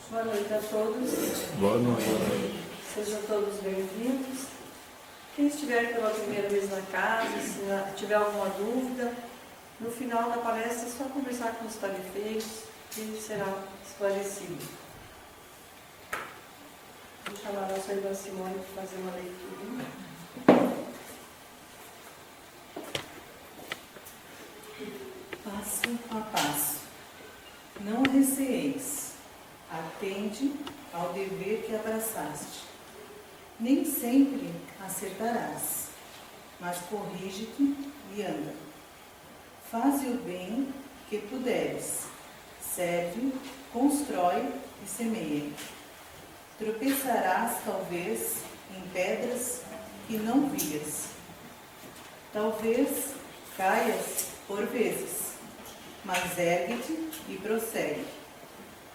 Boa noite a todos. Boa noite. Sejam todos bem-vindos. Quem estiver pela primeira vez na casa, se tiver alguma dúvida, no final da palestra é só conversar com os tarefeiros e será esclarecido. Vou chamar a nossa irmã Simone para fazer uma leitura. Passo a passo. Não receeis. Atende ao dever que abraçaste. Nem sempre acertarás, mas corrige-te e anda. Faze o bem que puderes. Serve, constrói e semeia. Tropeçarás, talvez, em pedras que não vias. Talvez caias por vezes, mas ergue-te e prossegue.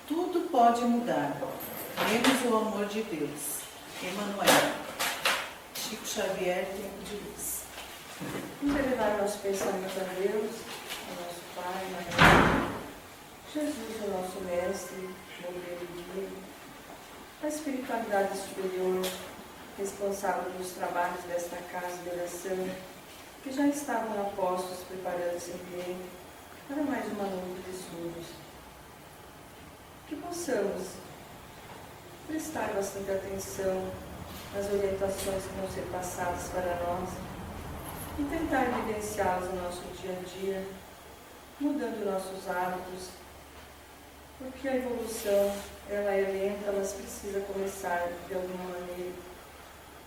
Tudo pode mudar, menos o amor de Deus. Emmanuel. Chico Xavier, Tempo de Luz. Vamos elevar nosso pensamento a Deus, ao nosso Pai, Maior, Jesus, o nosso Mestre, modelo e guia, a espiritualidade superior, responsável dos trabalhos desta casa de oração, que já estavam apostos, preparando-se em pleno para mais uma noite de estudos. Que possamos prestar bastante atenção nas orientações que vão ser passadas para nós e tentar vivenciá-las no nosso dia a dia, mudando nossos hábitos, porque a evolução ela é lenta, mas precisa começar de alguma maneira.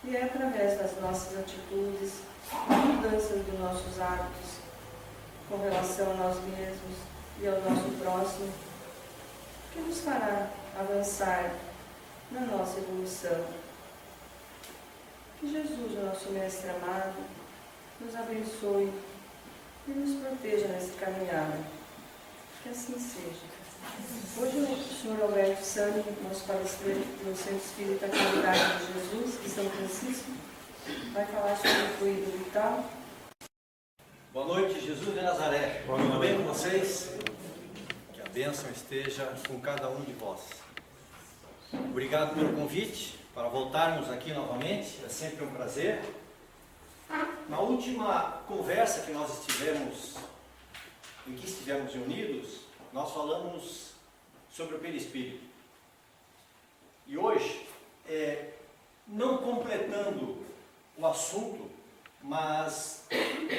E é através das nossas atitudes, mudanças dos nossos hábitos com relação a nós mesmos e ao nosso próximo, que nos fará avançar na nossa evolução. Que Jesus, o nosso Mestre amado, nos abençoe e nos proteja nessa caminhada. Que assim seja. Hoje o Sr. Alberto Sani, nosso palestrante do Centro Espírita Caridade de Jesus, de São Francisco, vai falar sobre o fluido vital. Boa noite, Jesus de Nazaré. Tudo bem com vocês? Que a bênção esteja com cada um de vós. Obrigado pelo convite para voltarmos aqui novamente, é sempre um prazer. Na última conversa que nós em que estivemos reunidos, nós falamos sobre o perispírito. E hoje, não completando o assunto, mas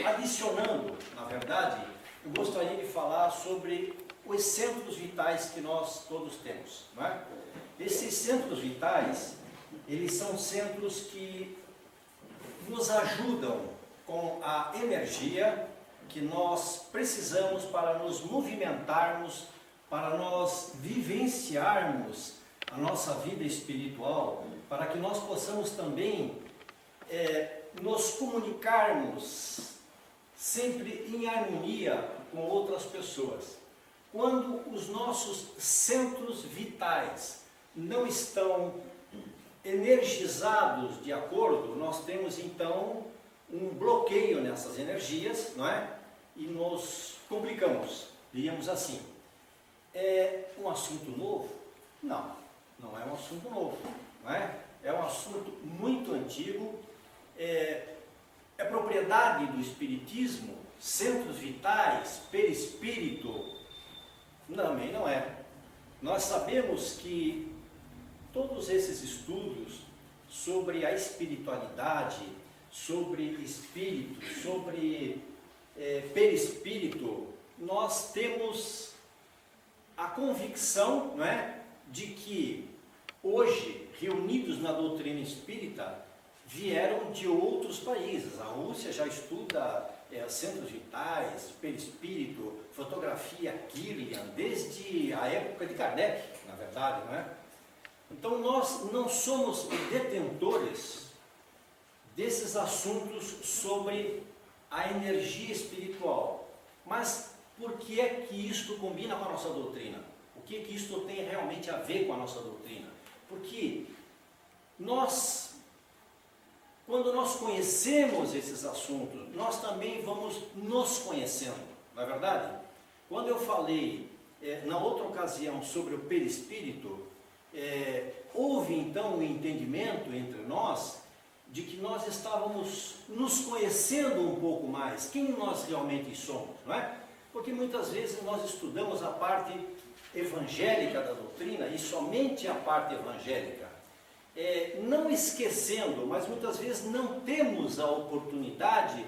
adicionando, na verdade, eu gostaria de falar sobre os centros vitais que nós todos temos, não é? Esses centros vitais, eles são centros que nos ajudam com a energia que nós precisamos para nos movimentarmos, para nós vivenciarmos a nossa vida espiritual, para que nós possamos também nos comunicarmos sempre em harmonia com outras pessoas. Quando os nossos centros vitais não estão energizados de acordo, nós temos então um bloqueio nessas energias, não é? E nos complicamos, diríamos assim. É um assunto novo? Não, não é um assunto novo, não é? É um assunto muito antigo, é propriedade do Espiritismo, centros vitais, perispírito, também não é. Nós sabemos que todos esses estudos sobre a espiritualidade, sobre espírito, sobre perispírito, nós temos a convicção, não é, de que hoje, reunidos na doutrina espírita, vieram de outros países. A Rússia já estuda centros vitais, perispírito, fotografia Kirlian, desde a época de Kardec, na verdade, não é? Então nós não somos detentores desses assuntos sobre a energia espiritual. Mas por que é que isto combina com a nossa doutrina? O que é que isto tem realmente a ver com a nossa doutrina? Porque quando nós conhecemos esses assuntos, nós também vamos nos conhecendo, não é verdade? Quando eu falei na outra ocasião sobre o perispírito, houve então um entendimento entre nós de que nós estávamos nos conhecendo um pouco mais, quem nós realmente somos, não é? Porque muitas vezes nós estudamos a parte evangélica da doutrina e somente a parte evangélica, não esquecendo, mas muitas vezes não temos a oportunidade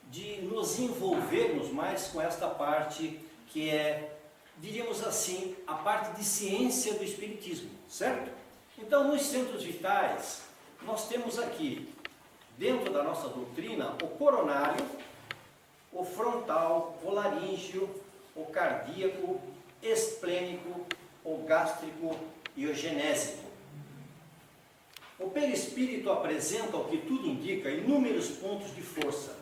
de nos envolvermos mais com esta parte que é, diríamos assim, a parte de ciência do Espiritismo, certo? Então, nos centros vitais, nós temos aqui, dentro da nossa doutrina, o coronário, o frontal, o laríngeo, o cardíaco, esplênico, o gástrico e o genésico. O perispírito apresenta, o que tudo indica, inúmeros pontos de força,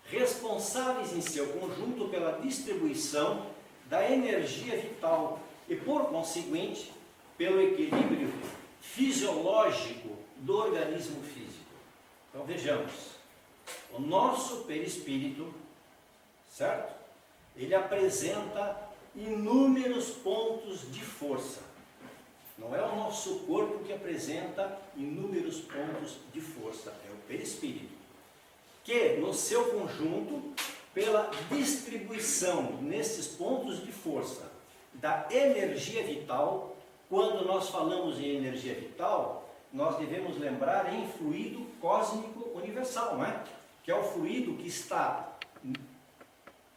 responsáveis em seu conjunto pela distribuição da energia vital e, por conseguinte, pelo equilíbrio fisiológico do organismo físico. Então vejamos, o nosso perispírito, certo? Ele apresenta inúmeros pontos de força. Não é o nosso corpo que apresenta inúmeros pontos de força, é o perispírito, que no seu conjunto, pela distribuição nesses pontos de força da energia vital. Quando nós falamos em energia vital, nós devemos lembrar em fluido cósmico universal, não é? Que é o fluido que está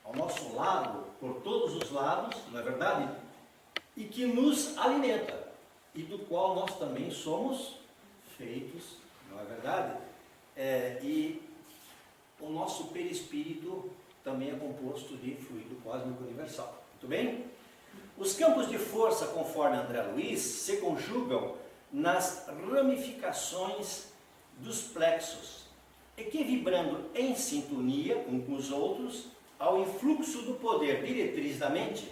ao nosso lado, por todos os lados, não é verdade? E que nos alimenta, e do qual nós também somos feitos, não é verdade? E o nosso perispírito também é composto de fluido cósmico universal. Muito bem? Os campos de força, conforme André Luiz, se conjugam nas ramificações dos plexos, e que, vibrando em sintonia um com os outros, ao influxo do poder diretriz da mente,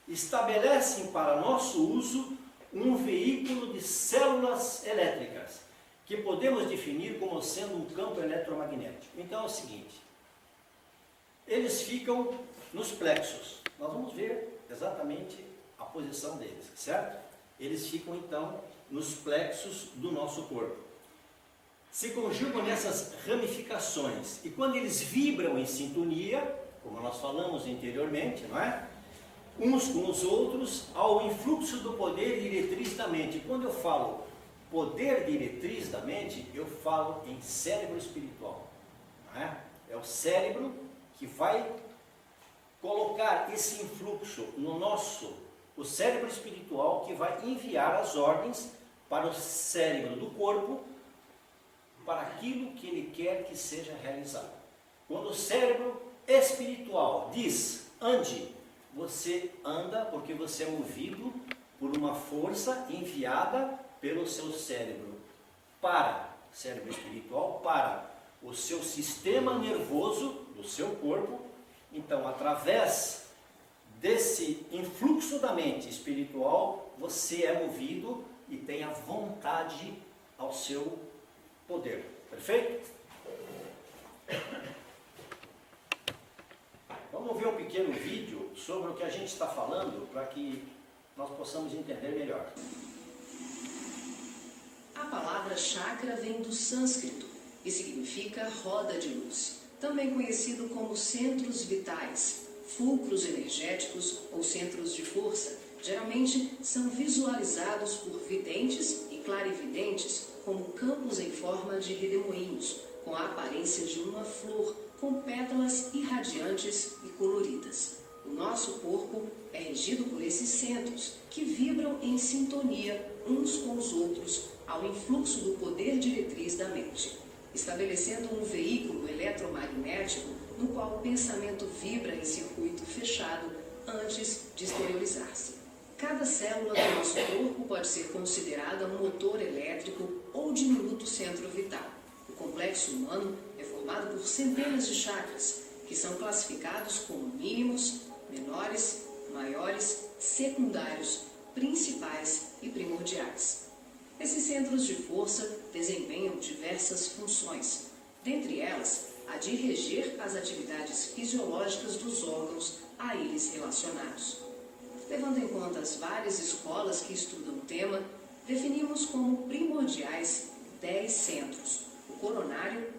estabelecem para nosso uso um veículo de células elétricas, que podemos definir como sendo um campo eletromagnético. Então é o seguinte, eles ficam nos plexos. Nós vamos ver exatamente a posição deles, certo? Eles ficam então nos plexos do nosso corpo. Se conjugam nessas ramificações, e quando eles vibram em sintonia, como nós falamos anteriormente, não é? Uns com os outros, ao influxo do poder diretriz da mente. Quando eu falo poder diretriz da mente, eu falo em cérebro espiritual, não é? É o cérebro que vai colocar esse influxo no o cérebro espiritual, que vai enviar as ordens para o cérebro do corpo, para aquilo que ele quer que seja realizado. Quando o cérebro espiritual diz, ande, você anda porque você é movido por uma força enviada pelo seu cérebro cérebro espiritual, para o seu sistema nervoso do seu corpo. Então, através desse influxo da mente espiritual, você é movido e tem a vontade ao seu poder. Perfeito? Vamos ver um pequeno vídeo sobre o que a gente está falando, para que nós possamos entender melhor. A palavra chakra vem do sânscrito e significa roda de luz, também conhecido como centros vitais, fulcros energéticos ou centros de força. Geralmente são visualizados por videntes e clarividentes como campos em forma de redemoinhos, com a aparência de uma flor, com pétalas irradiantes e coloridas. O nosso corpo é regido por esses centros, que vibram em sintonia uns com os outros, ao influxo do poder diretriz da mente, estabelecendo um veículo eletromagnético no qual o pensamento vibra em circuito fechado antes de exteriorizar-se. Cada célula do nosso corpo pode ser considerada um motor elétrico ou diminuto centro vital. O complexo humano é formado por centenas de chakras, que são classificados como mínimos, menores, maiores, secundários, principais e primordiais. Esses centros de força desempenham diversas funções, dentre elas a de reger as atividades fisiológicas dos órgãos a eles relacionados. Levando em conta as várias escolas que estudam tema, definimos como primordiais 10 centros: o coronário,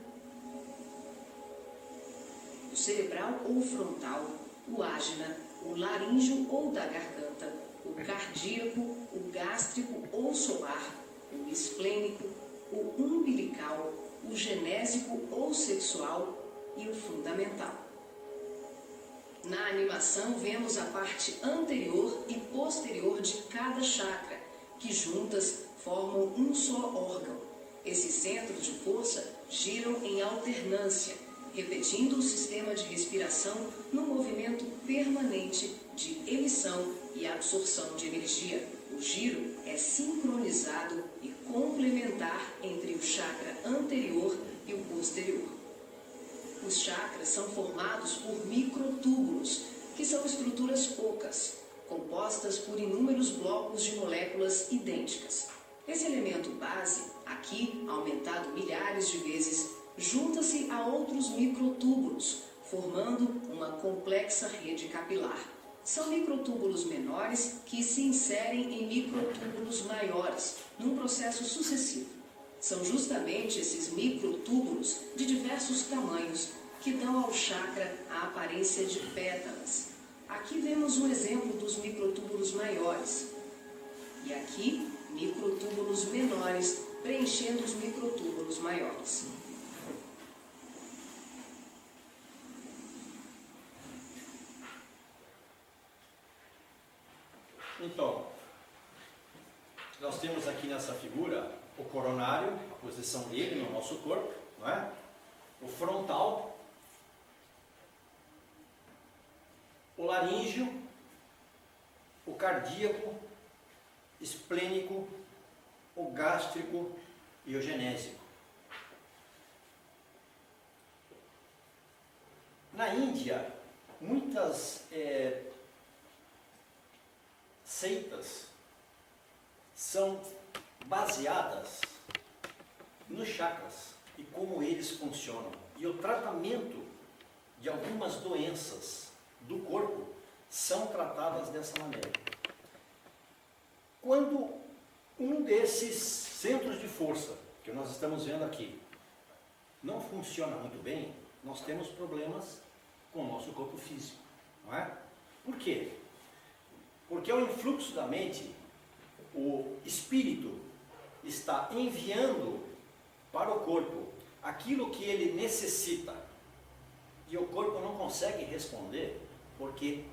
o cerebral ou frontal, o ágina, o laríngeo ou da garganta, o cardíaco, o gástrico ou solar, o esplênico, o umbilical, o genésico ou sexual e o fundamental. Na animação vemos a parte anterior e posterior de cada chakra, que juntas formam um só órgão. Esses centros de força giram em alternância, repetindo o sistema de respiração num movimento permanente de emissão e absorção de energia. O giro é sincronizado e complementar entre o chakra anterior e o posterior. Os chakras são formados por microtúbulos, que são estruturas ocas, compostas por inúmeros blocos de moléculas idênticas. Esse elemento base, aqui aumentado milhares de vezes, junta-se a outros microtúbulos, formando uma complexa rede capilar. São microtúbulos menores que se inserem em microtúbulos maiores, num processo sucessivo. São justamente esses microtúbulos de diversos tamanhos que dão ao chakra a aparência de pétalas. Aqui vemos um exemplo dos microtúbulos maiores. E aqui, microtúbulos menores preenchendo os microtúbulos maiores. Então, nós temos aqui nessa figura o coronário, a posição dele no nosso corpo, não é? O frontal, o laríngeo, o cardíaco, esplênico, o gástrico e o genésico. Na Índia, muitas seitas são baseadas nos chakras e como eles funcionam. E o tratamento de algumas doenças do corpo são tratadas dessa maneira. Quando um desses centros de força que nós estamos vendo aqui não funciona muito bem, nós temos problemas com o nosso corpo físico, não é? Por quê? Porque ao influxo da mente, o espírito está enviando para o corpo aquilo que ele necessita e o corpo não consegue responder porque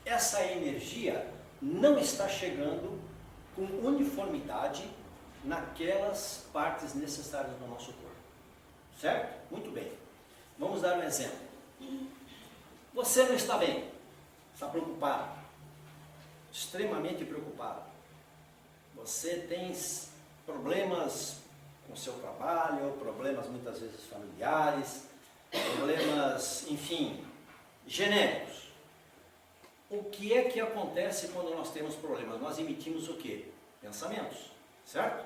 essa energia não está chegando com uniformidade naquelas partes necessárias do nosso corpo. Certo? Muito bem. Vamos dar um exemplo. Você não está bem, está preocupado, extremamente preocupado. Você tem problemas com o seu trabalho, problemas muitas vezes familiares, problemas, enfim, genéricos. O que é que acontece quando nós temos problemas? Nós emitimos o quê? Pensamentos, certo?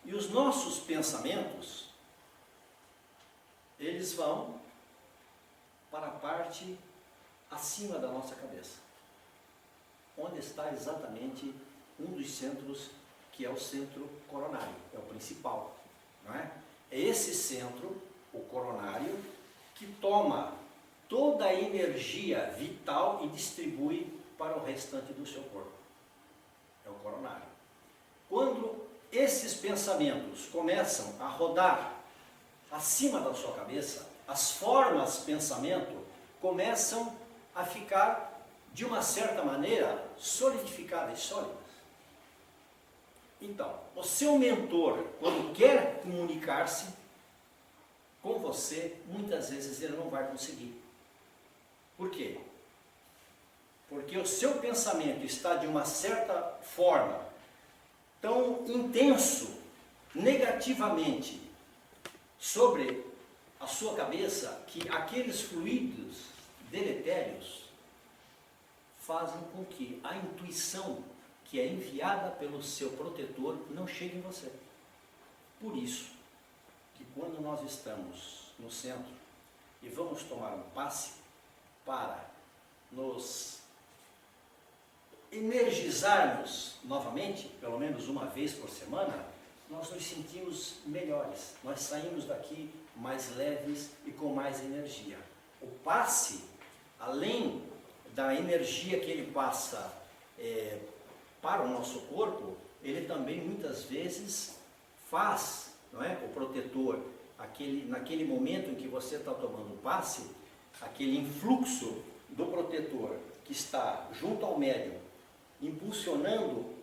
E os nossos pensamentos, eles vão para a parte acima da nossa cabeça, onde está exatamente um dos centros, que é o centro coronário, é o principal, não é? É esse centro, o coronário, que toma toda a energia vital e distribui para o restante do seu corpo. É o coronário. Quando esses pensamentos começam a rodar acima da sua cabeça, as formas pensamento começam a ficar, de uma certa maneira, solidificadas e sólidas. Então, o seu mentor, quando quer comunicar-se com você, muitas vezes ele não vai conseguir. Por quê? Porque o seu pensamento está de uma certa forma tão intenso, negativamente, sobre a sua cabeça, que aqueles fluidos deletérios fazem com que a intuição que é enviada pelo seu protetor não chegue em você. Por isso, que quando nós estamos no centro e vamos tomar um passe para nos energizarmos novamente, pelo menos uma vez por semana, nós nos sentimos melhores. Nós saímos daqui mais leves e com mais energia. O passe, além da energia que ele passa para o nosso corpo, ele também muitas vezes faz, não é, o protetor, naquele momento em que você está tomando o passe, aquele influxo do protetor que está junto ao médium, impulsionando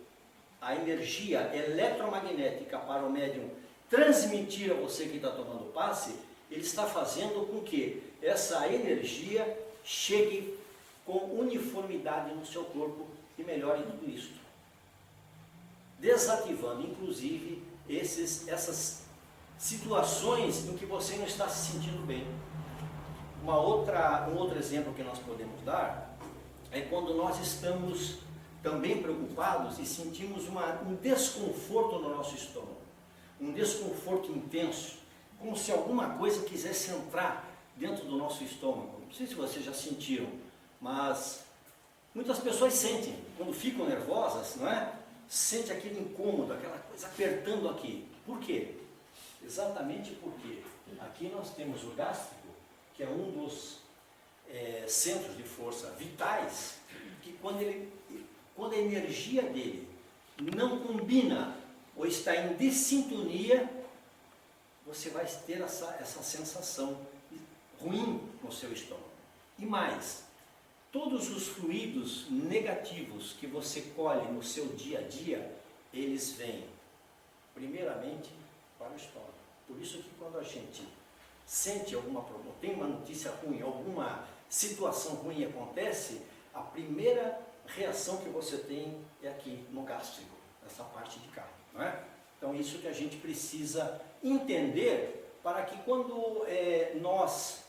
a energia eletromagnética para o médium transmitir a você que está tomando o passe, ele está fazendo com que essa energia chegue com uniformidade no seu corpo e melhore tudo isso. Desativando, inclusive, essas situações em que você não está se sentindo bem. Um outro exemplo que nós podemos dar é quando nós estamos também preocupados e sentimos um desconforto no nosso estômago, um desconforto intenso, como se alguma coisa quisesse entrar dentro do nosso estômago. Não sei se vocês já sentiram, mas muitas pessoas sentem, quando ficam nervosas, não é? Sente aquele incômodo, aquela coisa apertando aqui. Por quê? Exatamente porque aqui nós temos o gástrico, que é um dos centros de força vitais, que quando a energia dele não combina ou está em dessintonia, você vai ter essa sensação ruim no seu estômago. E mais, todos os fluidos negativos que você colhe no seu dia a dia, eles vêm primeiramente para o estômago. Por isso que quando a gente sente tem uma notícia ruim, alguma situação ruim acontece, a primeira reação que você tem é aqui no gástrico, essa parte de cá, não é? Então isso que a gente precisa entender para que quando nós,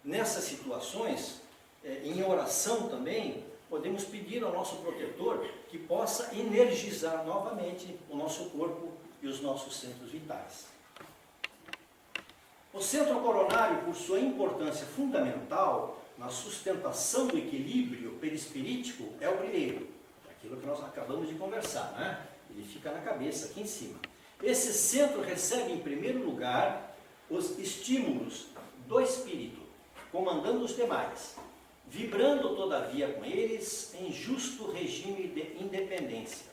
nessas situações, em oração também, podemos pedir ao nosso protetor que possa energizar novamente o nosso corpo e os nossos centros vitais. O centro coronário, por sua importância fundamental na sustentação do equilíbrio perispirítico, é o primeiro, aquilo que nós acabamos de conversar, né? Ele fica na cabeça, aqui em cima. Esse centro recebe, em primeiro lugar, os estímulos do espírito, comandando os demais, vibrando, todavia, com eles em justo regime de independência.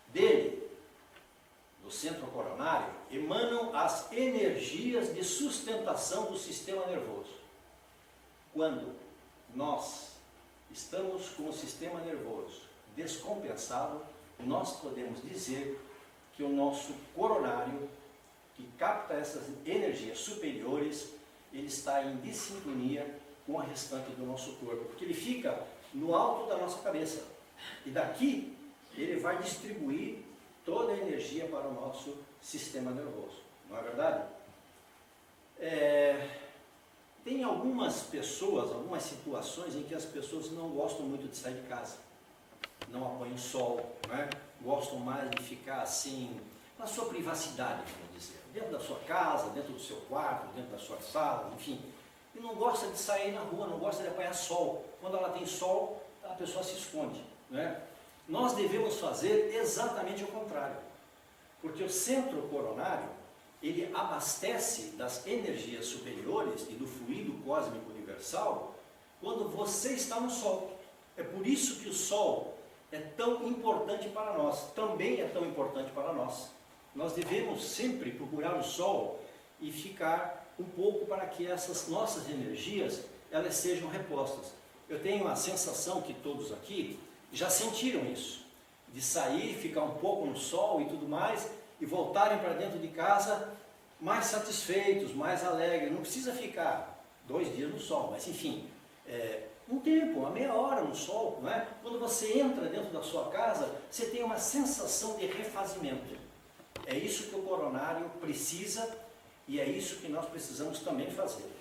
Dele, do centro coronário, emanam as energias de sustentação do sistema nervoso. Quando nós estamos com o sistema nervoso descompensado, nós podemos dizer que o nosso coronário, que capta essas energias superiores, ele está em dissintonia com o restante do nosso corpo, porque ele fica no alto da nossa cabeça. E daqui ele vai distribuir toda a energia para o nosso sistema nervoso. Não é verdade? Tem algumas pessoas, algumas situações em que as pessoas não gostam muito de sair de casa. Não apanham sol, né? Gostam mais de ficar assim, na sua privacidade, vamos dizer. Dentro da sua casa, dentro do seu quarto, dentro da sua sala, enfim. E não gosta de sair na rua, não gosta de apanhar sol. Quando ela tem sol, a pessoa se esconde, né? Nós devemos fazer exatamente o contrário. Porque o centro coronário, ele abastece das energias superiores e do fluido cósmico universal quando você está no sol. É por isso que o sol é tão importante para nós, também é tão importante para nós. Nós devemos sempre procurar o sol e ficar um pouco para que essas nossas energias, elas sejam repostas. Eu tenho a sensação que todos aqui já sentiram isso, de sair, ficar um pouco no sol e tudo mais, e voltarem para dentro de casa mais satisfeitos, mais alegres. Não precisa ficar 2 dias no sol, mas enfim, um tempo, uma meia hora no sol, não é? Quando você entra dentro da sua casa, você tem uma sensação de refazimento. É isso que o coronário precisa e é isso que nós precisamos também fazer.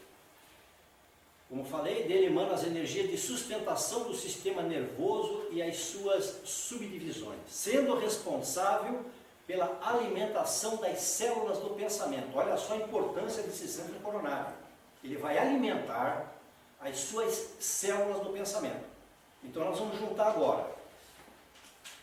Como falei, dele emana as energias de sustentação do sistema nervoso e as suas subdivisões, sendo responsável pela alimentação das células do pensamento. Olha só a importância desse centro coronário. Ele vai alimentar as suas células do pensamento. Então nós vamos juntar agora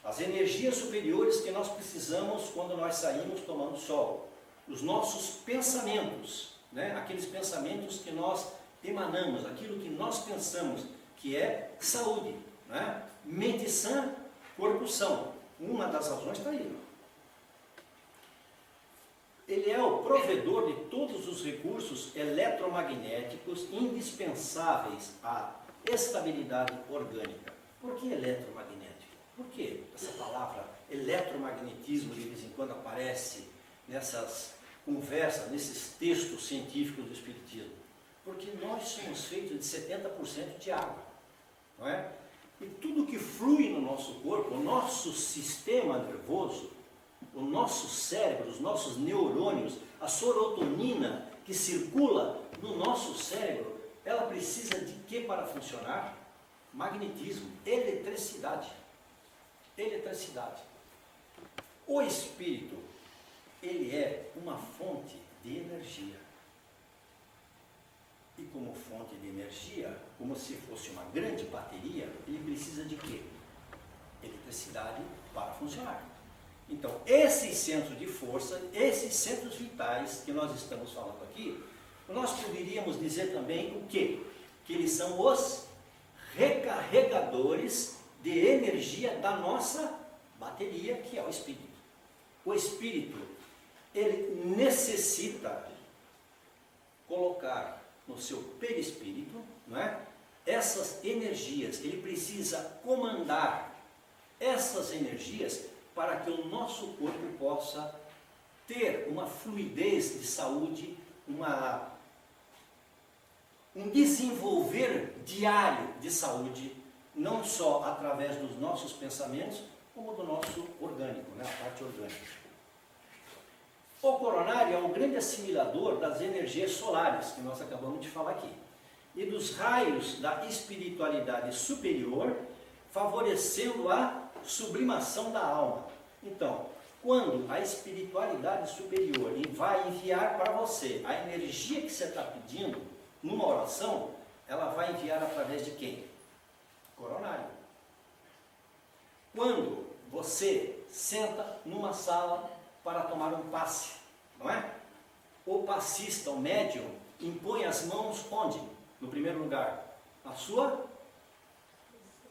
as energias superiores que nós precisamos quando nós saímos tomando sol, os nossos pensamentos, né? Aqueles pensamentos que nós emanamos, aquilo que nós pensamos, que é saúde, né? Mente sã, corpo são. Uma das razões está aí. Ele é o provedor de todos os recursos eletromagnéticos indispensáveis à estabilidade orgânica. Por que eletromagnético? Por que essa palavra eletromagnetismo de vez em quando aparece nessas conversas, nesses textos científicos do Espiritismo? Porque nós somos feitos de 70% de água, não é? E tudo que flui no nosso corpo, o nosso sistema nervoso, o nosso cérebro, os nossos neurônios, a serotonina que circula no nosso cérebro, ela precisa de quê para funcionar? Magnetismo, eletricidade. Eletricidade. O espírito, ele é uma fonte de energia. E como fonte de energia, como se fosse uma grande bateria, ele precisa de quê? Eletricidade para funcionar. Então, esses centros de força, esses centros vitais que nós estamos falando aqui, nós poderíamos dizer também o quê? Que eles são os recarregadores de energia da nossa bateria, que é o espírito. O espírito, ele necessita colocar no seu perispírito, não é? Essas energias, ele precisa comandar essas energias para que o nosso corpo possa ter uma fluidez de saúde, um desenvolver diário de saúde, não só através dos nossos pensamentos, como do nosso orgânico, né? A parte orgânica. O coronário é um grande assimilador das energias solares, que nós acabamos de falar aqui, e dos raios da espiritualidade superior, favorecendo a sublimação da alma. Então, quando a espiritualidade superior vai enviar para você a energia que você está pedindo numa oração, ela vai enviar através de quem? Coronário. Quando você senta numa sala para tomar um passe, não é? O passista, o médium, impõe as mãos onde? No primeiro lugar, na sua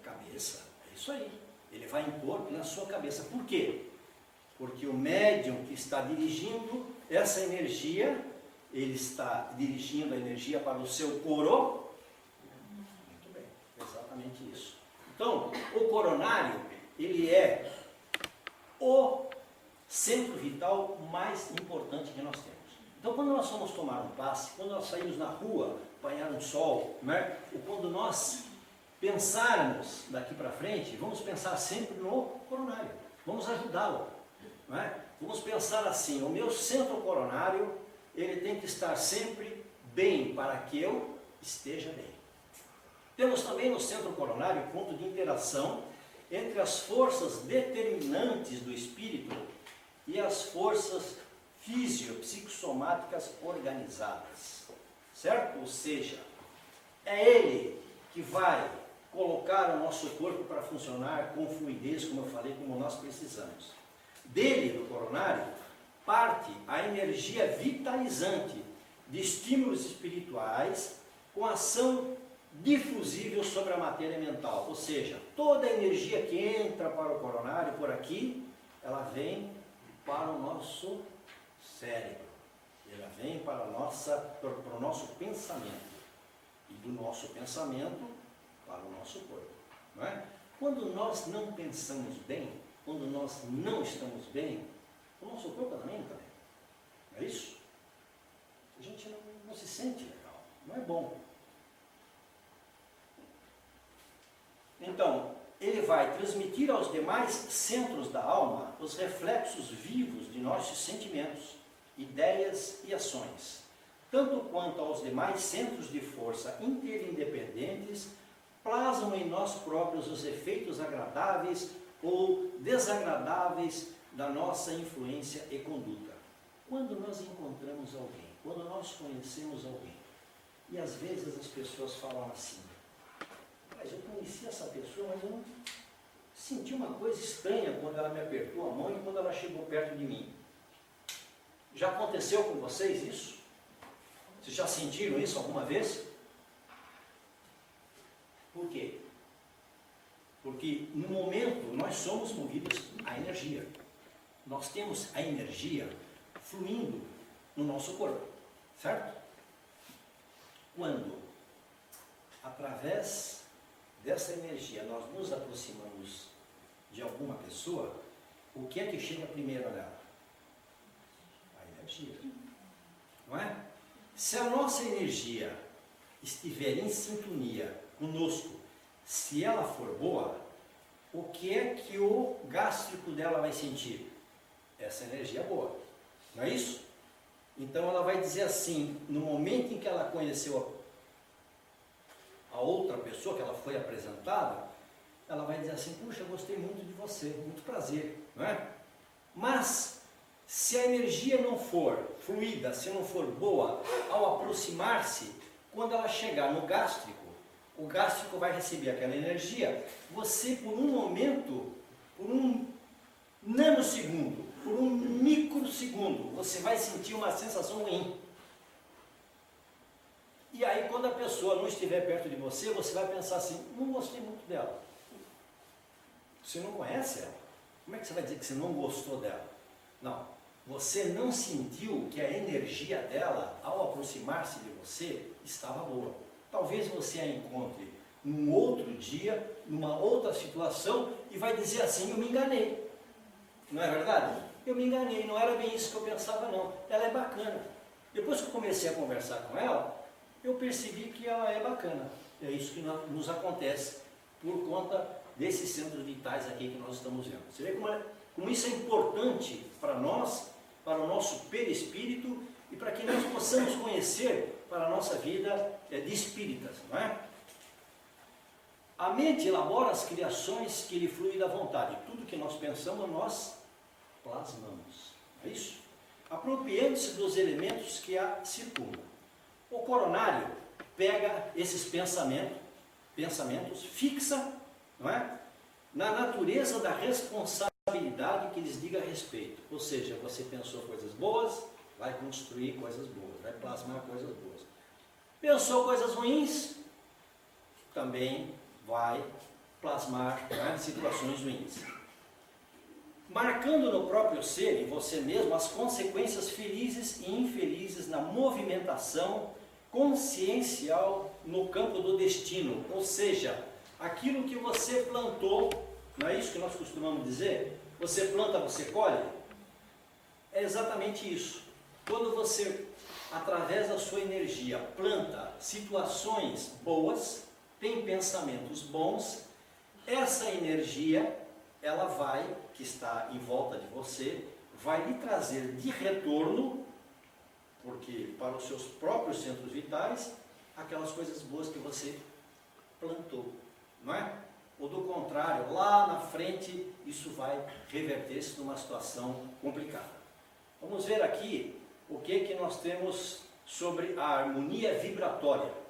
cabeça. É isso aí. Ele vai impor na sua cabeça. Por quê? Porque o médium que está dirigindo essa energia, ele está dirigindo a energia para o seu coro. Muito bem, exatamente isso. Então, o coronário, ele é o centro vital mais importante que nós temos. Então, quando nós vamos tomar um passe, quando nós saímos na rua, apanhar um sol, né? Ou quando nós pensarmos daqui para frente, vamos pensar sempre no coronário. Vamos ajudá-lo. Não é? Vamos pensar assim, o meu centro coronário, ele tem que estar sempre bem para que eu esteja bem. Temos também no centro coronário ponto de interação entre as forças determinantes do espírito e as forças fisiopsicossomáticas organizadas, certo? Ou seja, é ele que vai colocar o nosso corpo para funcionar com fluidez, como eu falei, como nós precisamos. Dele, do coronário, parte a energia vitalizante de estímulos espirituais com ação difusível sobre a matéria mental. Ou seja, toda a energia que entra para o coronário por aqui, ela vem para o nosso cérebro, ela vem para o nosso pensamento, e do nosso pensamento para o nosso corpo. Não é? Quando nós não pensamos bem, quando nós não estamos bem, o nosso corpo também não está bem. Não é isso? A gente não se sente legal, não é bom. Então, ele vai transmitir aos demais centros da alma os reflexos vivos de nossos sentimentos, ideias e ações, tanto quanto aos demais centros de força interindependentes, plasmam em nós próprios os efeitos agradáveis ou desagradáveis da nossa influência e conduta. Quando nós encontramos alguém, quando nós conhecemos alguém, e às vezes as pessoas falam assim, Rapaz, eu conheci essa pessoa, mas eu não senti uma coisa estranha quando ela me apertou a mão e quando ela chegou perto de mim. Já aconteceu com vocês isso? Vocês já sentiram isso alguma vez? Por quê? Porque no momento nós somos movidos à energia. Nós temos a energia fluindo no nosso corpo, certo? Quando, através dessa energia, nós nos aproximamos de alguma pessoa, o que é que chega primeiro nela? A energia. Não é? Se a nossa energia estiver em sintonia conosco, se ela for boa, o que é que o gástrico dela vai sentir? Essa energia boa. Não é isso? Então ela vai dizer assim, no momento em que ela conheceu a outra pessoa, que ela foi apresentada, ela vai dizer assim, puxa, eu gostei muito de você, muito prazer, não é? Mas, se a energia não for fluida, se não for boa, ao aproximar-se, quando ela chegar no gástrico, o gástrico vai receber aquela energia, você por um momento, por um nanosegundo, por um microsegundo, você vai sentir uma sensação ruim. E aí quando a pessoa não estiver perto de você, você vai pensar assim, não gostei muito dela. Você não conhece ela. Como é que você vai dizer que você não gostou dela? Não. Você não sentiu que a energia dela, ao aproximar-se de você, estava boa. Talvez você a encontre num outro dia, numa outra situação, e vai dizer assim, eu me enganei. Não é verdade? Eu me enganei, não era bem isso que eu pensava não. Ela é bacana. Depois que eu comecei a conversar com ela, eu percebi que ela é bacana. É isso que nos acontece por conta desses centros vitais aqui que nós estamos vendo. Você vê como isso é importante para nós, para o nosso perispírito e para que nós possamos conhecer para a nossa vida de espíritas, não é? A mente elabora as criações que lhe fluem da vontade. Tudo que nós pensamos, nós plasmamos. É isso? Apropriando-se dos elementos que a circundam. O coronário pega esses pensamentos, fixa, não é? Na natureza da responsabilidade que lhes diga a respeito. Ou seja, você pensou coisas boas, vai construir coisas boas, vai plasmar coisas boas. Pensou coisas ruins, também vai plasmar, né, situações ruins. Marcando no próprio ser, em você mesmo, as consequências felizes e infelizes na movimentação consciencial no campo do destino. Ou seja, aquilo que você plantou, não é isso que nós costumamos dizer? Você planta, você colhe? É exatamente isso. Quando você, através da sua energia, planta situações boas, tem pensamentos bons, essa energia, ela vai, que está em volta de você, vai lhe trazer de retorno, porque para os seus próprios centros vitais, aquelas coisas boas que você plantou, não é? Ou do contrário, lá na frente, isso vai reverter-se numa situação complicada. Vamos ver aqui o que nós temos sobre a harmonia vibratória.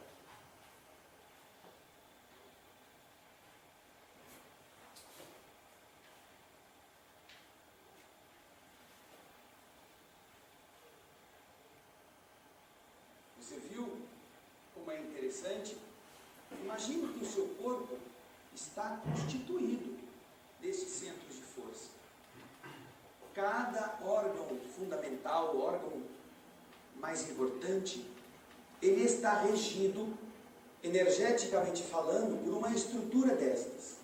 Você viu como é interessante? Imagine que o seu corpo está constituído desses centros de força. Cada órgão fundamental, o órgão mais importante, ele está regido, energeticamente falando, por uma estrutura destas.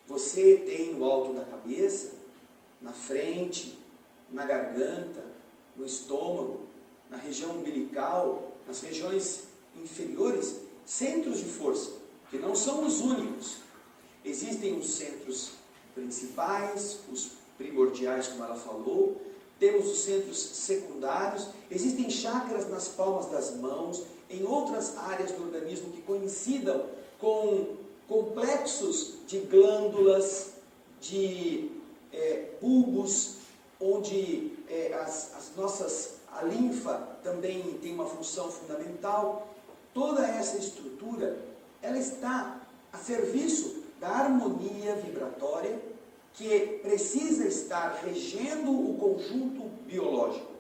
Você tem no alto da cabeça, na frente, na garganta, no estômago, na região umbilical, nas regiões inferiores, centros de força, que não são os únicos. Existem os centros principais, os primordiais, como ela falou, temos os centros secundários, existem chakras nas palmas das mãos, em outras áreas do organismo que coincidam com complexos de glândulas, de bulbos, onde a linfa também tem uma função fundamental. Toda essa estrutura, ela está a serviço da harmonia vibratória que precisa estar regendo o conjunto biológico.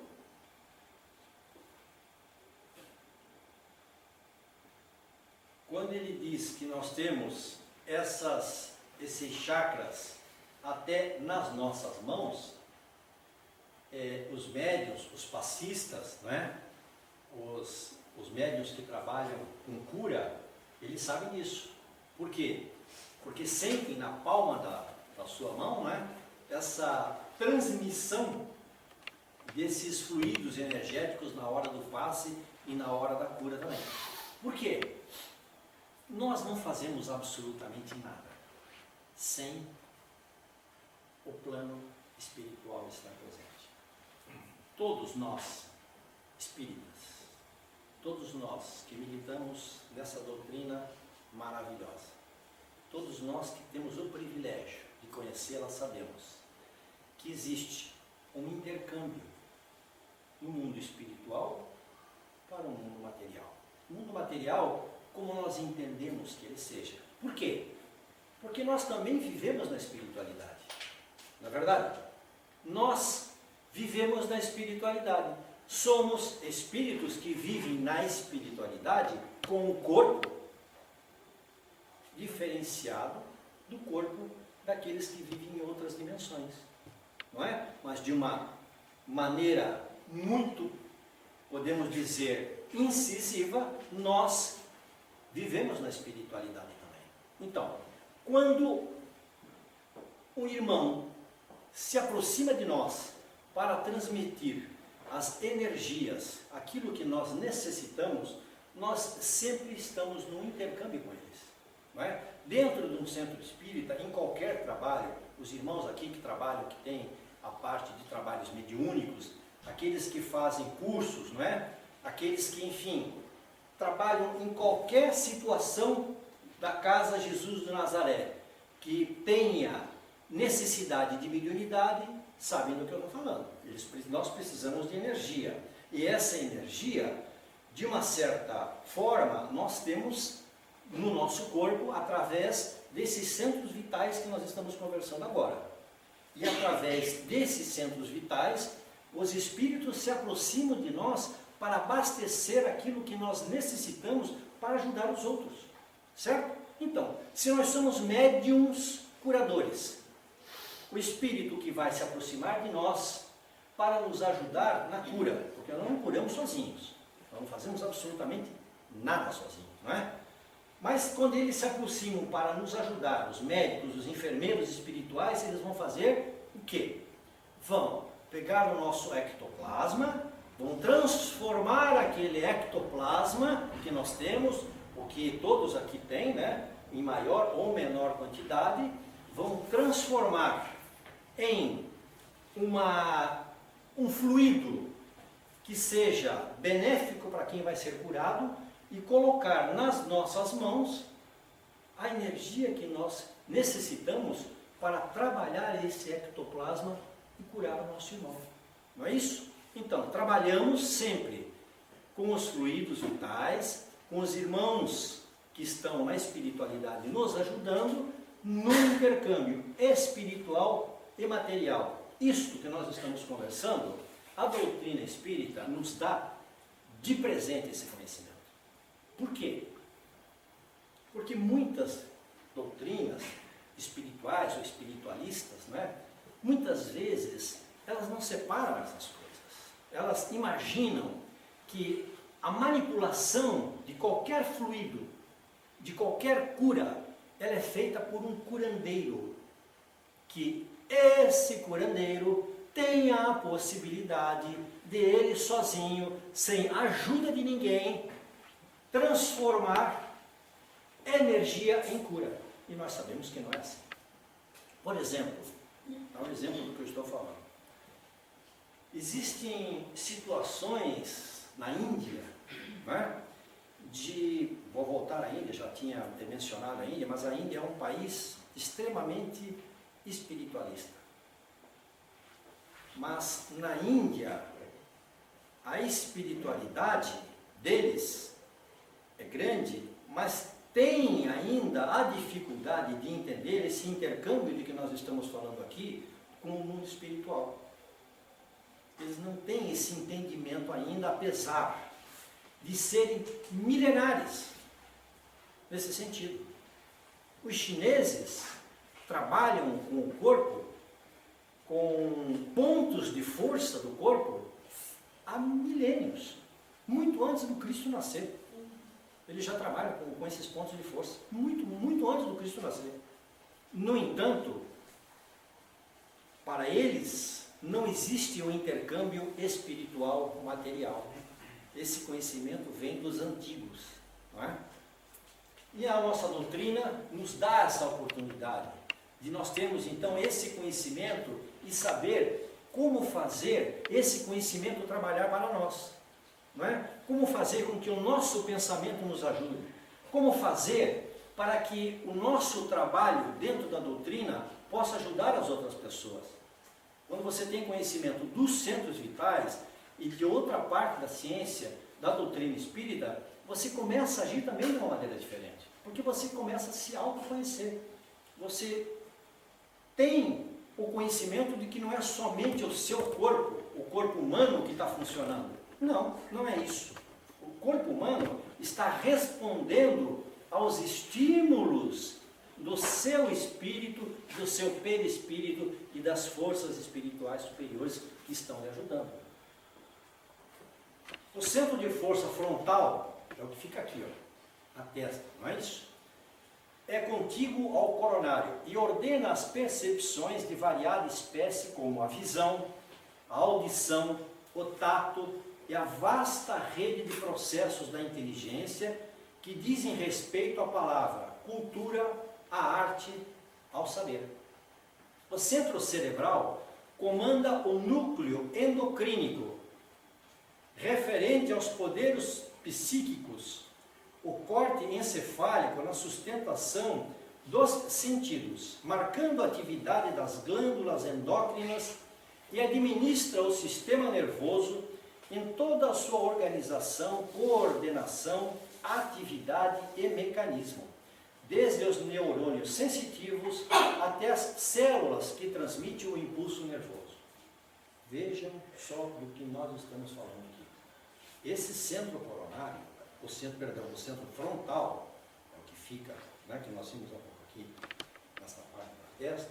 Quando ele diz que nós temos esses chakras até nas nossas mãos, os médiuns, os passistas, não é? Os médiuns que trabalham com cura, eles sabem disso. Por quê? Porque sentem na palma da sua mão, não é? Essa transmissão desses fluidos energéticos na hora do passe e na hora da cura também. Por quê? Nós não fazemos absolutamente nada sem o plano espiritual estar presente. Todos nós, espíritas, todos nós que militamos nessa doutrina maravilhosa, todos nós que temos o privilégio de conhecê-la, sabemos que existe um intercâmbio do mundo espiritual para o mundo material. O mundo material, como nós entendemos que ele seja. Por quê? Porque nós também vivemos na espiritualidade. Não é verdade? Nós vivemos na espiritualidade. Somos espíritos que vivem na espiritualidade com o corpo diferenciado do corpo daqueles que vivem em outras dimensões. Não é? Mas de uma maneira muito, podemos dizer, incisiva, nós vivemos na espiritualidade também. Então, quando um irmão se aproxima de nós para transmitir as energias, aquilo que nós necessitamos, nós sempre estamos num intercâmbio com eles. Não é? Dentro de um centro espírita, em qualquer trabalho, os irmãos aqui que trabalham, que têm a parte de trabalhos mediúnicos, aqueles que fazem cursos, não é? Aqueles que, enfim, trabalham em qualquer situação da Casa Jesus de Nazaré, que tenha necessidade de mediunidade, sabem do que eu estou falando. Nós precisamos de energia. E essa energia, de uma certa forma, nós temos no nosso corpo, através desses centros vitais que nós estamos conversando agora. E através desses centros vitais, os espíritos se aproximam de nós para abastecer aquilo que nós necessitamos para ajudar os outros. Certo? Então, se nós somos médiums curadores, o espírito que vai se aproximar de nós para nos ajudar na cura, porque nós não curamos sozinhos, nós não fazemos absolutamente nada sozinhos, não é? Mas quando eles se aproximam para nos ajudar, os médicos, os enfermeiros espirituais, eles vão fazer o quê? Vão pegar o nosso ectoplasma, vão transformar aquele ectoplasma que nós temos, o que todos aqui têm, né, em maior ou menor quantidade, vão transformar em um fluido que seja benéfico para quem vai ser curado e colocar nas nossas mãos a energia que nós necessitamos para trabalhar esse ectoplasma e curar o nosso irmão. Não é isso? Então, trabalhamos sempre com os fluidos vitais, com os irmãos que estão na espiritualidade nos ajudando no intercâmbio espiritual e material. Isto que nós estamos conversando, a doutrina espírita nos dá de presente esse conhecimento. Por quê? Porque muitas doutrinas espirituais ou espiritualistas, não é? Muitas vezes elas não separam essas coisas. Elas imaginam que a manipulação de qualquer fluido, de qualquer cura, ela é feita por um curandeiro, que esse curandeiro tenha a possibilidade de ele sozinho, sem ajuda de ninguém, transformar energia em cura. E nós sabemos que não é assim. Por exemplo, é um exemplo do que eu estou falando. Existem situações na Índia, né, vou voltar à Índia, já tinha mencionado a Índia, mas a Índia é um país extremamente espiritualista. Mas na Índia, a espiritualidade deles é grande, mas têm ainda a dificuldade de entender esse intercâmbio de que nós estamos falando aqui com o mundo espiritual. Eles não têm esse entendimento ainda, apesar de serem milenares nesse sentido. Os chineses trabalham com o corpo, com pontos de força do corpo, há milênios, muito antes do Cristo nascer. Eles já trabalham com esses pontos de força, muito antes do Cristo nascer. No entanto, para eles, não existe o intercâmbio espiritual material. Esse conhecimento vem dos antigos, não é? E a nossa doutrina nos dá essa oportunidade de nós termos então esse conhecimento e saber como fazer esse conhecimento trabalhar para nós, não é? Como fazer com que o nosso pensamento nos ajude, como fazer para que o nosso trabalho dentro da doutrina possa ajudar as outras pessoas. Quando você tem conhecimento dos centros vitais e de outra parte da ciência, da doutrina espírita, você começa a agir também de uma maneira diferente, porque você começa a se autoconhecer. Você tem o conhecimento de que não é somente o seu corpo, o corpo humano que está funcionando. Não, não é isso. O corpo humano está respondendo aos estímulos do seu espírito, do seu perispírito e das forças espirituais superiores que estão lhe ajudando. O centro de força frontal é o que fica aqui, ó, na testa, não é isso? É contíguo ao coronário e ordena as percepções de variada espécie, como a visão, a audição, o tato e a vasta rede de processos da inteligência que dizem respeito à palavra, cultura, à arte, ao saber. O centro cerebral comanda o núcleo endocrínico, referente aos poderes psíquicos, o corte encefálico na sustentação dos sentidos, marcando a atividade das glândulas endócrinas e administra o sistema nervoso em toda a sua organização, coordenação, atividade e mecanismo, desde os neurônios sensitivos até as células que transmitem o impulso nervoso. Vejam só do que nós estamos falando aqui. Esse centro coronário, o centro frontal, é o que fica, né, que nós vimos há pouco aqui, nessa parte da testa,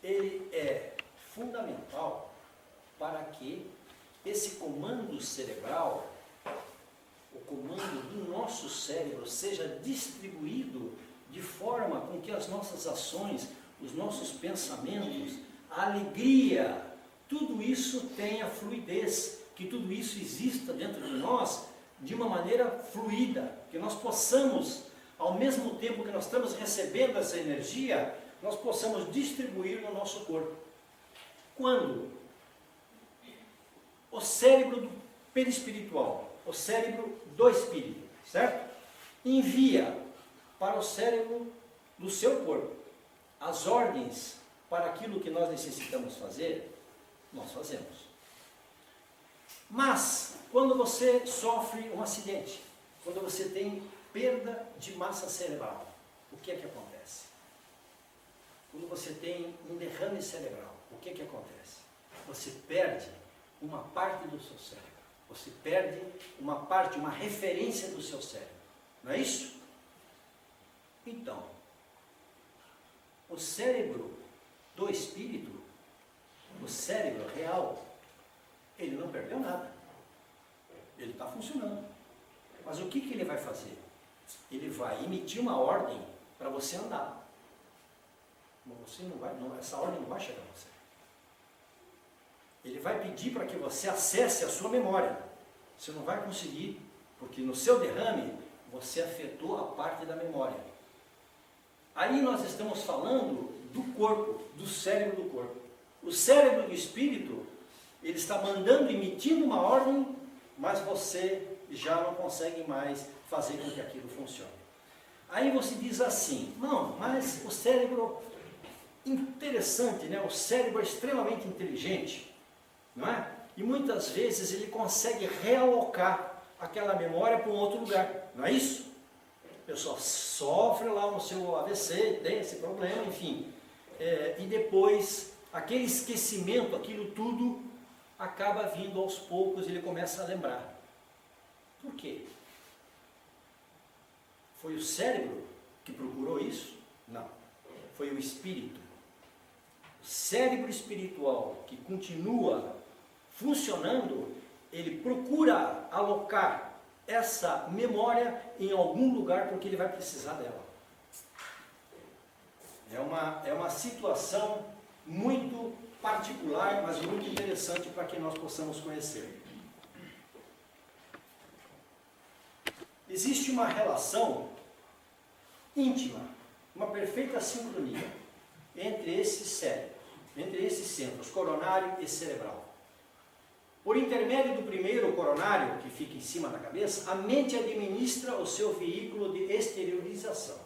ele é fundamental para que esse comando cerebral, o comando do nosso cérebro, seja distribuído de forma com que as nossas ações, os nossos pensamentos, a alegria, tudo isso tenha fluidez, que tudo isso exista dentro de nós de uma maneira fluida, que nós possamos, ao mesmo tempo que nós estamos recebendo essa energia, nós possamos distribuir no nosso corpo. Quando o cérebro do perispiritual, o cérebro do espírito, certo? Envia para o cérebro do seu corpo as ordens para aquilo que nós necessitamos fazer, nós fazemos. Mas, quando você sofre um acidente, quando você tem perda de massa cerebral, o que é que acontece? Quando você tem um derrame cerebral, o que é que acontece? Você perde uma parte do seu cérebro. Você perde uma parte, uma referência do seu cérebro. Não é isso? Então, o cérebro do espírito, o cérebro real, ele não perdeu nada. Ele está funcionando. Mas o que ele vai fazer? Ele vai emitir uma ordem para você andar. Você não vai, essa ordem não vai chegar a você. Ele vai pedir para que você acesse a sua memória. Você não vai conseguir, porque no seu derrame você afetou a parte da memória. Aí nós estamos falando do corpo, do cérebro do corpo. O cérebro do espírito, ele está mandando, emitindo uma ordem, mas você já não consegue mais fazer com que aquilo funcione. Aí você diz assim, não, mas o cérebro, interessante, né? O cérebro é extremamente inteligente, não é? E muitas vezes ele consegue realocar aquela memória para um outro lugar, não é isso? a pessoa sofre lá no seu AVC, tem esse problema, enfim. E depois, aquele esquecimento, aquilo tudo, acaba vindo aos poucos e ele começa a lembrar. Por quê? Foi o cérebro que procurou isso? Não. Foi o espírito. O cérebro espiritual que continua funcionando, ele procura alocar essa memória em algum lugar porque ele vai precisar dela. É uma situação muito particular, mas muito interessante para que nós possamos conhecer. Existe uma relação íntima, uma perfeita sincronia entre esses cérebros, entre esses centros, coronário e cerebral. Por intermédio do primeiro, o coronário, que fica em cima da cabeça, a mente administra o seu veículo de exteriorização.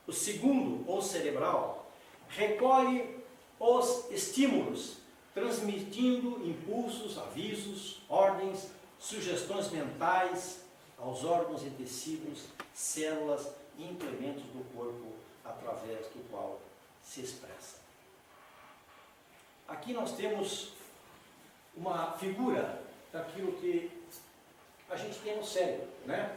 O segundo, ou cerebral, recolhe os estímulos, transmitindo impulsos, avisos, ordens, sugestões mentais aos órgãos e tecidos, células e implementos do corpo através do qual se expressa. Aqui nós temos uma figura daquilo que a gente tem no cérebro, né?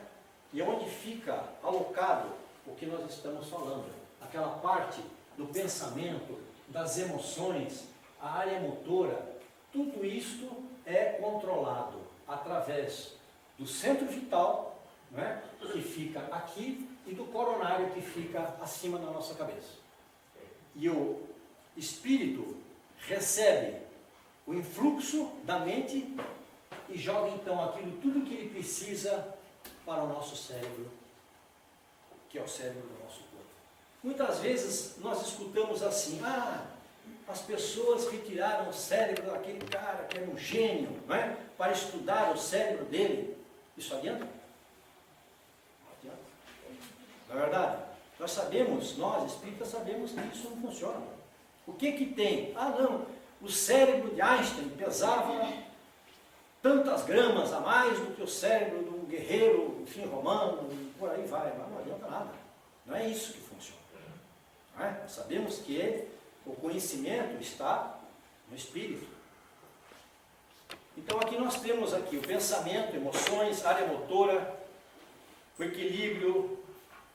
E onde fica alocado o que nós estamos falando, aquela parte do pensamento, das emoções, a área motora, tudo isto é controlado através do centro vital, né, que fica aqui, e do coronário que fica acima da nossa cabeça. E o espírito recebe o influxo da mente e joga então aquilo tudo que ele precisa para o nosso cérebro, que é o cérebro do nosso corpo. Muitas vezes nós escutamos assim: as pessoas retiraram o cérebro daquele cara que era um gênio, não é? Para estudar o cérebro dele. Isso adianta? Não adianta. Na verdade, nós sabemos, nós espíritas sabemos que isso não funciona. O que que tem? Não, o cérebro de Einstein pesava tantas gramas a mais do que o cérebro do guerreiro, enfim, romano, por aí vai, mas não adianta nada. Não é isso que funciona. Não é? Sabemos que o conhecimento está no espírito. Então aqui nós temos aqui o pensamento, emoções, área motora, o equilíbrio,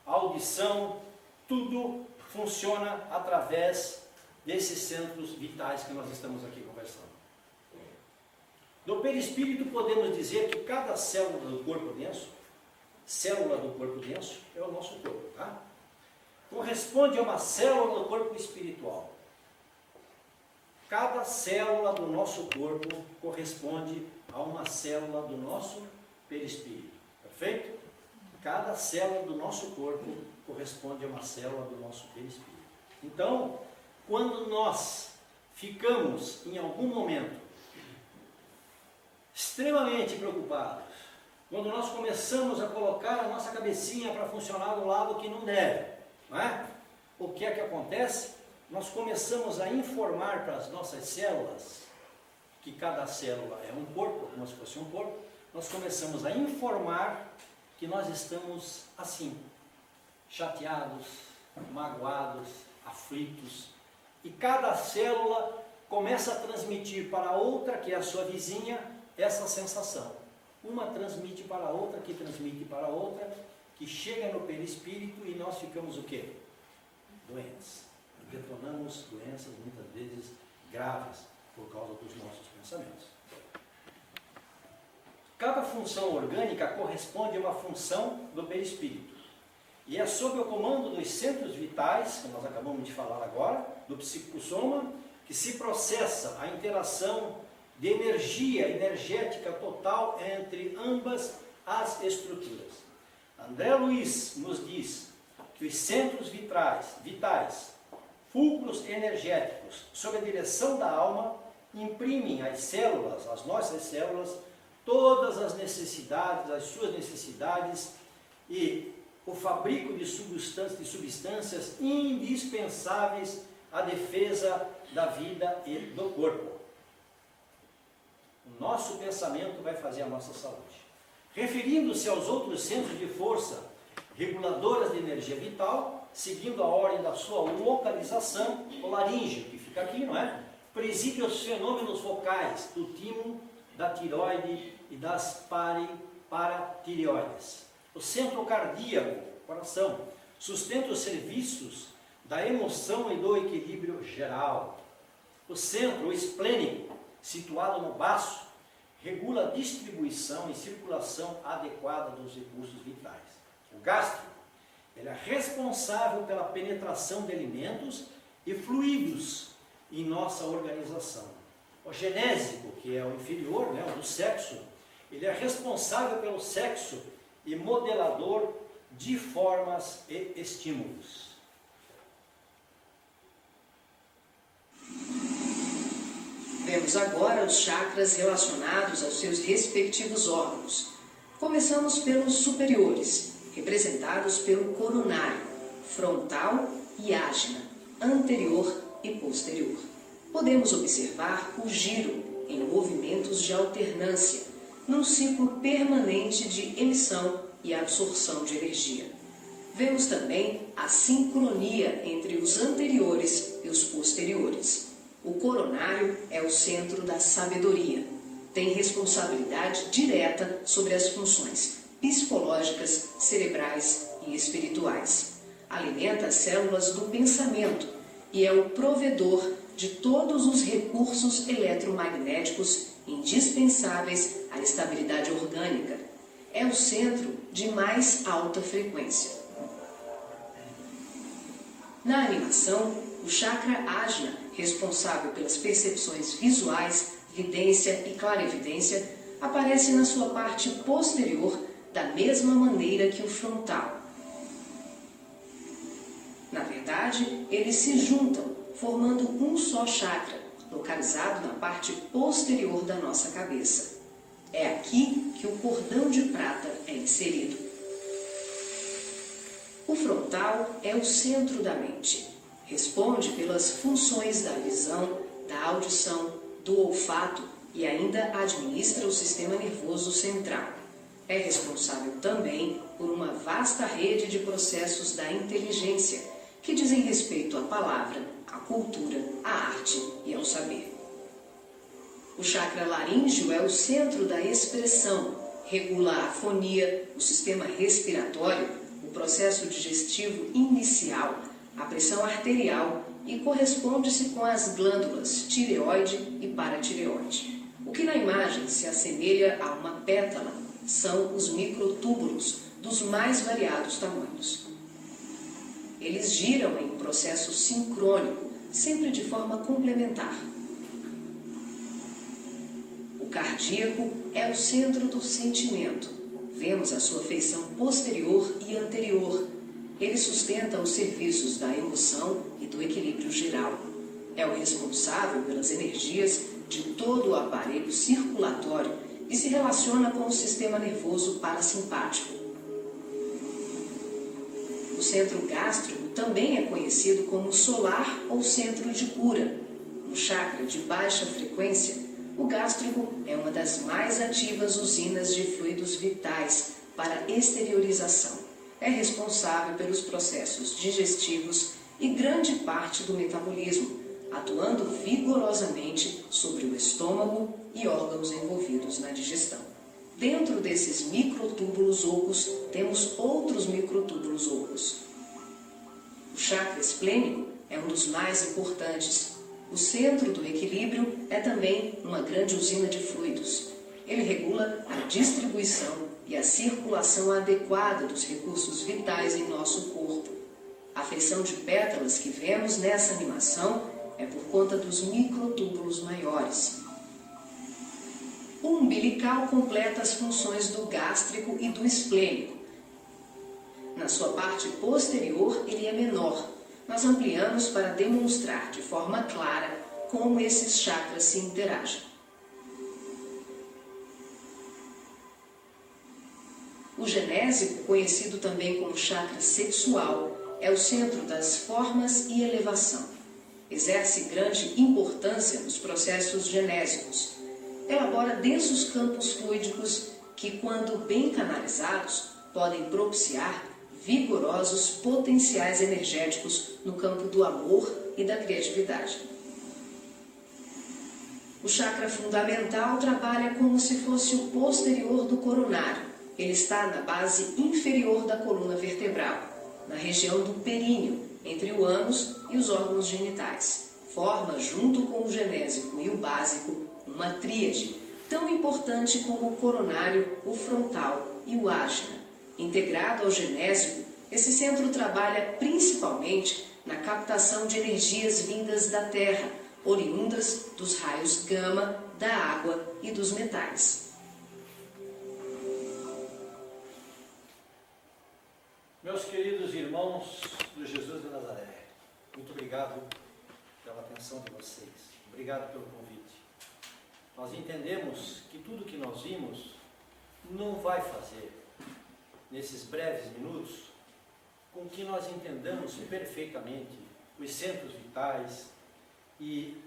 a audição, tudo funciona através desses centros vitais que nós estamos aqui conversando. No perispírito podemos dizer que cada célula do corpo denso é o nosso corpo, tá? Corresponde a uma célula do corpo espiritual. Cada célula do nosso corpo corresponde a uma célula do nosso perispírito. Perfeito? Cada célula do nosso corpo corresponde a uma célula do nosso perispírito. Então, quando nós ficamos em algum momento extremamente preocupados, quando nós começamos a colocar a nossa cabecinha para funcionar do lado que não deve, não é? O que é que acontece? Nós começamos a informar para as nossas células, que cada célula é um corpo, como se fosse um corpo, nós começamos a informar que nós estamos assim, chateados, magoados, aflitos, e cada célula começa a transmitir para a outra, que é a sua vizinha, essa sensação. Uma transmite para a outra, que transmite para a outra, que chega no perispírito e nós ficamos o quê? Doentes. Detonamos doenças muitas vezes graves por causa dos nossos pensamentos. Cada função orgânica corresponde a uma função do perispírito. E é sob o comando dos centros vitais, que nós acabamos de falar agora, do psicossoma, que se processa a interação de energia energética total entre ambas as estruturas. André Luiz nos diz que os centros vitais, fulcros energéticos, sob a direção da alma, imprimem às células, às nossas células, todas as necessidades, as suas necessidades e o fabrico de substâncias indispensáveis à defesa da vida e do corpo. O nosso pensamento vai fazer a nossa saúde. Referindo-se aos outros centros de força, reguladoras de energia vital, seguindo a ordem da sua localização, o laríngeo, que fica aqui, não é? Preside os fenômenos vocais do timo, da tireoide e das paratireoides. O centro cardíaco, coração, sustenta os serviços da emoção e do equilíbrio geral. O centro esplênico, situado no baço, regula a distribuição e circulação adequada dos recursos vitais. O gástrico, ele é responsável pela penetração de alimentos e fluidos em nossa organização. O genésico, que é o inferior, né, o do sexo, ele é responsável pelo sexo e modelador de formas e estímulos. Vemos agora os chakras relacionados aos seus respectivos órgãos. Começamos pelos superiores, representados pelo coronário, frontal e ágina, anterior e posterior. Podemos observar o giro em movimentos de alternância, num ciclo permanente de emissão e absorção de energia. Vemos também a sincronia entre os anteriores e os posteriores. O coronário é o centro da sabedoria. Tem responsabilidade direta sobre as funções psicológicas, cerebrais e espirituais. Alimenta as células do pensamento e é o provedor de todos os recursos eletromagnéticos indispensáveis à estabilidade orgânica. É o centro de mais alta frequência. Na animação, o chakra ágina, responsável pelas percepções visuais, vidência e clarevidência, aparece na sua parte posterior da mesma maneira que o frontal. Na verdade, eles se juntam, formando um só chakra, localizado na parte posterior da nossa cabeça. É aqui que o cordão de prata é inserido. O frontal é o centro da mente. Responde pelas funções da visão, da audição, do olfato e ainda administra o sistema nervoso central. É responsável também por uma vasta rede de processos da inteligência, que dizem respeito à palavra, à cultura, à arte e ao saber. O chakra laríngeo é o centro da expressão, regula a afonia, o sistema respiratório, o processo digestivo inicial, a pressão arterial e corresponde-se com as glândulas tireoide e paratireoide. O que na imagem se assemelha a uma pétala são os microtúbulos dos mais variados tamanhos. Eles giram em um processo sincrônico, sempre de forma complementar. O cardíaco é o centro do sentimento. Vemos a sua feição posterior e anterior. Ele sustenta os serviços da emoção e do equilíbrio geral. É o responsável pelas energias de todo o aparelho circulatório e se relaciona com o sistema nervoso parasimpático. O centro gástrico também é conhecido como solar ou centro de cura. No chakra de baixa frequência, o gástrico é uma das mais ativas usinas de fluidos vitais para exteriorização. É responsável pelos processos digestivos e grande parte do metabolismo, atuando vigorosamente sobre o estômago e órgãos envolvidos na digestão. Dentro desses microtúbulos ocos, temos outros microtúbulos ocos. O chakra esplênico é um dos mais importantes. O centro do equilíbrio é também uma grande usina de fluidos. Ele regula a distribuição e a circulação adequada dos recursos vitais em nosso corpo. A feição de pétalas que vemos nessa animação é por conta dos microtúbulos maiores. O umbilical completa as funções do gástrico e do esplênico. Na sua parte posterior, ele é menor. Nós ampliamos para demonstrar de forma clara como esses chakras se interagem. O genésico, conhecido também como chakra sexual, é o centro das formas e elevação. Exerce grande importância nos processos genésicos. Elabora densos campos fluídicos que, quando bem canalizados, podem propiciar vigorosos potenciais energéticos no campo do amor e da criatividade. O chakra fundamental trabalha como se fosse o posterior do coronário. Ele está na base inferior da coluna vertebral, na região do períneo, entre o ânus e os órgãos genitais. Forma, junto com o genésico e o básico, uma tríade, tão importante como o coronário, o frontal e o ágina. Integrado ao genésico, esse centro trabalha principalmente na captação de energias vindas da Terra, oriundas dos raios gama, da água e dos metais. Meus queridos irmãos do Jesus de Nazaré, muito obrigado pela atenção de vocês. Obrigado pelo convite. Nós entendemos que tudo que nós vimos não vai fazer, nesses breves minutos, com que nós entendamos perfeitamente os centros vitais e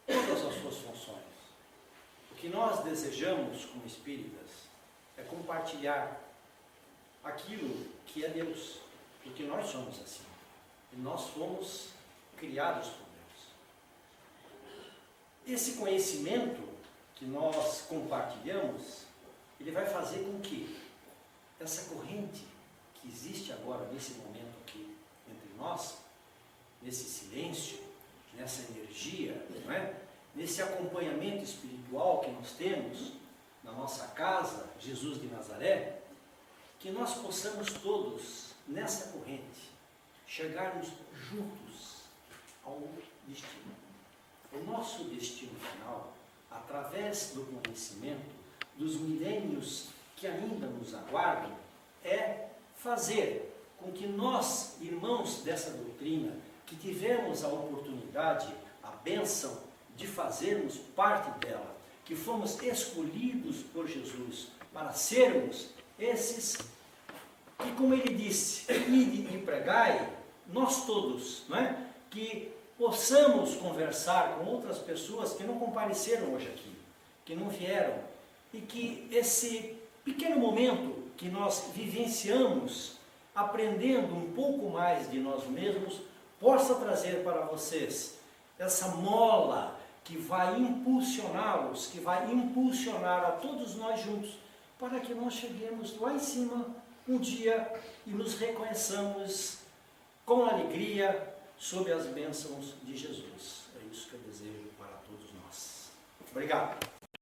todas as suas funções. O que nós desejamos como espíritas é compartilhar aquilo que é Deus, porque nós somos assim, e nós fomos criados por Deus. Esse conhecimento que nós compartilhamos, ele vai fazer com que essa corrente que existe agora, nesse momento aqui, entre nós, nesse silêncio, nessa energia, não é? Nesse acompanhamento espiritual que nós temos na nossa casa, Jesus de Nazaré, que nós possamos todos, nessa corrente, chegarmos juntos ao destino. O nosso destino final, através do conhecimento dos milênios que ainda nos aguardam, é fazer com que nós, irmãos dessa doutrina, que tivemos a oportunidade, a bênção de fazermos parte dela, que fomos escolhidos por Jesus para sermos esses que, como ele disse, ide e pregai, nós todos, não é? Que possamos conversar com outras pessoas que não compareceram hoje aqui, que não vieram, e que esse pequeno momento que nós vivenciamos, aprendendo um pouco mais de nós mesmos, possa trazer para vocês essa mola que vai impulsioná-los, que vai impulsionar a todos nós juntos, para que nós cheguemos lá em cima um dia e nos reconheçamos com alegria sob as bênçãos de Jesus. É isso que eu desejo para todos nós. Obrigado.